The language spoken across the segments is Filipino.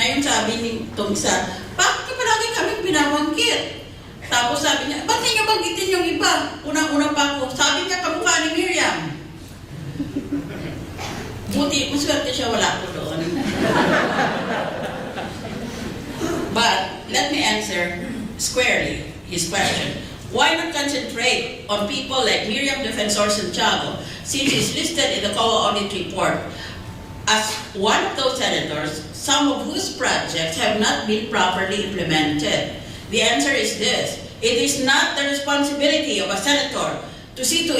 Ngayon sabi ni itong isa, bakit palagi kami pinawangkit? Tapos sabi niya, ba't niyo banggitin yung iba? Unang-una pa ako, sabi niya kamukha ni Miriam. Buti, maswerte siya, wala ko doon. But, let me answer squarely his question. Why not concentrate on people like Miriam Defensor Santiago, since he's listed in the COA audit report as one of those senators, some of whose projects have not been properly implemented? The answer is this: it is not the responsibility of a senator to see to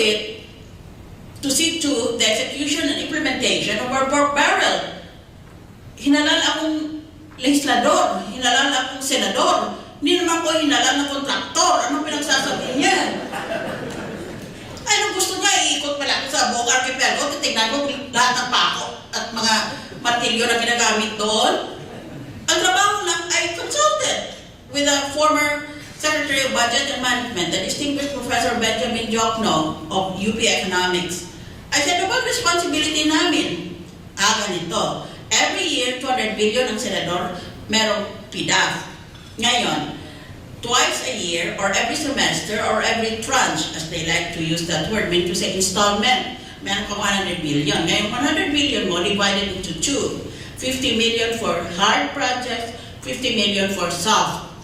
the execution and implementation of our pork barrel. Hinalal akong legislador, hinalal akong senador, hindi naman ko hinalal na kontraktor. Anong pinagsasabi niya? Ay, nung gusto niya, iikot pala ako sa buong archipelago, titignan ko lahat ng pako at mga matilyo na ginagamit doon. Ang trabaho lang ay consulted with the former Secretary of Budget and Management, the distinguished Professor Benjamin Jokno of UP Economics. I said, ano bang responsibility namin? Ganito. Every year, 200 billion ang senador, merong PDAF. Ngayon, twice a year, or every semester, or every tranche, as they like to use that word, mean to say installment, meron kang 100 billion. Ngayon, 100 billion mo divided into two. 50 million for hard projects, 50 million for soft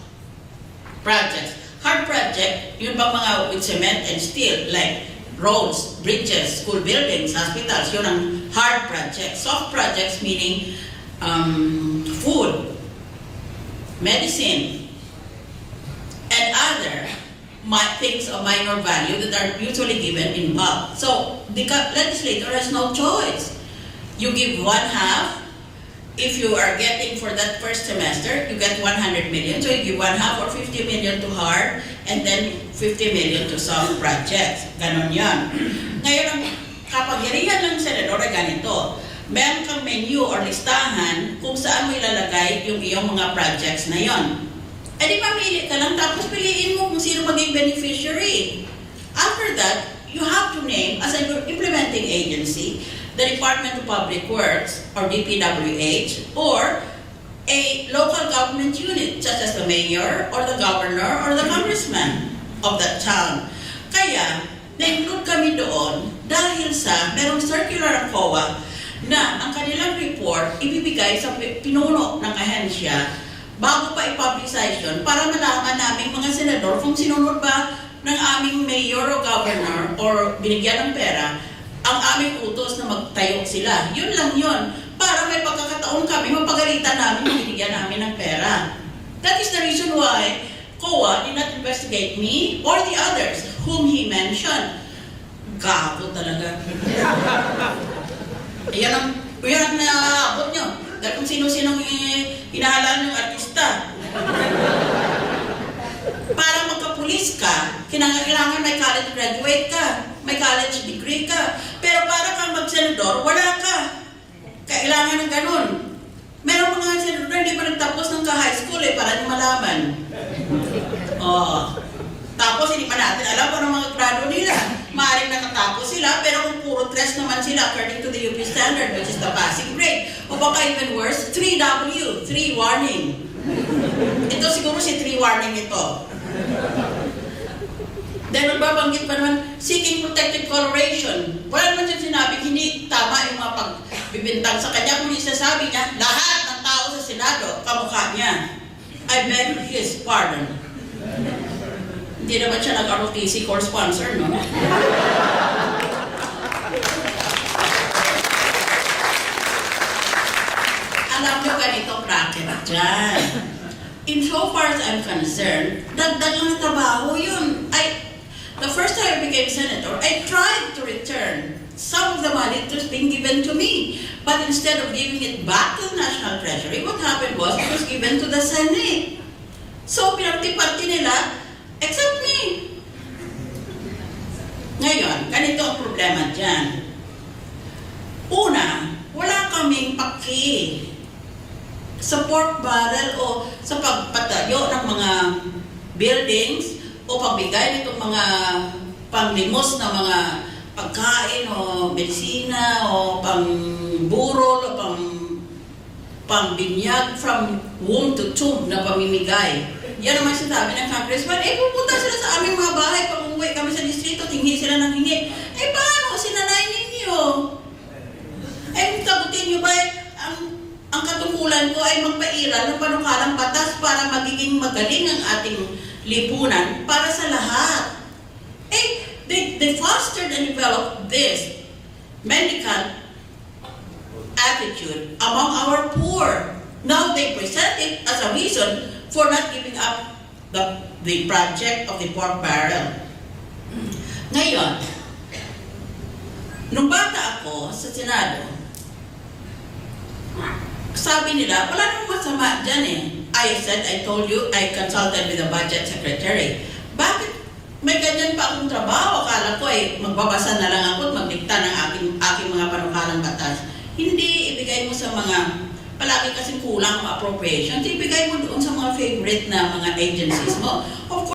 projects. Hard project, yung bang mga with cement and steel, like roads, bridges, school buildings, hospitals, yun ang hard projects. Soft projects meaning food, medicine, and other things of minor value that are usually given in bulk. So the legislator has no choice. You give one half. If you are getting for that first semester, you get 100 million. So you give one half or 50 million to hard, and then 50 million to soft projects. Ganon yan. Ngayon, ang kapangyarihan ng senador ay ganito. Meron kang menu or listahan kung saan mo ilalagay yung iyong mga projects na yon. E di mamili ka lang, tapos piliin mo kung sino maging beneficiary. After that, you have to name as an implementing agency the Department of Public Works, or DPWH, or a local government unit, such as the mayor, or the governor, or the congressman of that town. Kaya, na-include kami doon dahil sa merong circular ang COA na ang kanilang report ibibigay sa pinuno ng ahensya bago pa i-publicize yun para malaman namin mga senador kung sinunod ba ng aming mayor o governor or binigyan ng pera ang aming utos na magtayo sila. Yun lang yun. Para may pagkakataon kami, mapagalitan namin kung binigyan namin ng pera. That is the reason why COA did not investigate me or the others whom he mentioned. Gago talaga. Yan ang naabot nyo. Dahil kung sino-sinong hinahalaan yung artista. Para magkapulis ka, kailangan may college graduate ka, may college degree ka. Pero para kang mag-senador, wala ka. Kailangan ng ganun. Meron mga senador hindi pa nagtapos ng ka-high school para nyo malaman. Tapos hindi pa natin alam kung ano mga grado nila. Maaaring nakatapos sila, pero kung puro 3 naman sila according to the UP standard, which is the passing grade. O baka even worse, 3W, 3 warning. Ito siguro si 3 warning ito. Then magbabanggit pa naman, seeking protected coloration. Wala naman siya sinabi, hindi tama yung mga pagbibintang sa kanya. Kung isasabi niya, lahat ng tao sa Senado, kamukha niya. I beg his pardon. Hindi naman siya nag-ROTC core sponsor, no? Alam niyo ganito, bracket dyan. In so far as I'm concerned, dagdag lang na trabaho yun. The first time I became senator, I tried to return some of the money that was being given to me. But instead of giving it back to the National Treasury, what happened was it was given to the Senate. So, pinagtiparti nila, except me. Ngayon, ganito ang problema dyan. Una, wala kaming paki sa pork barrel o sa pagpatayo ng mga buildings o pagbigay nitong mga panglimos na mga pagkain o medisina o pangburol o pambinyag from womb to tomb na pamimigay. Yan naman sinasabi ng congressman, pupunta sila sa aming mga bahay, pag umuwi kami sa distrito, tinghi sila ng hingi. Paano? Sinanay ninyo. Kabutin nyo ba, ang katungkulan ko ay magpairal ng panukalang batas para magiging magaling ang ating lipunan para sa lahat. They fostered and developed this mendicant attitude among our poor. Now they present it as a reason for not giving up the project of the pork barrel. Ngayon, nung bata ako sa Senado, sabi nila, wala nang masama dyan eh. I told you, I consulted with the budget secretary. Bakit may ganyan pa akong trabaho? Akala ko magbabasa na lang ako at magdikta ng aking mga panukalang batas. Hindi, ibigay mo sa mga, palagi kasing kulang ang appropriations, ibigay mo doon sa mga favorite na mga agencies mo. Of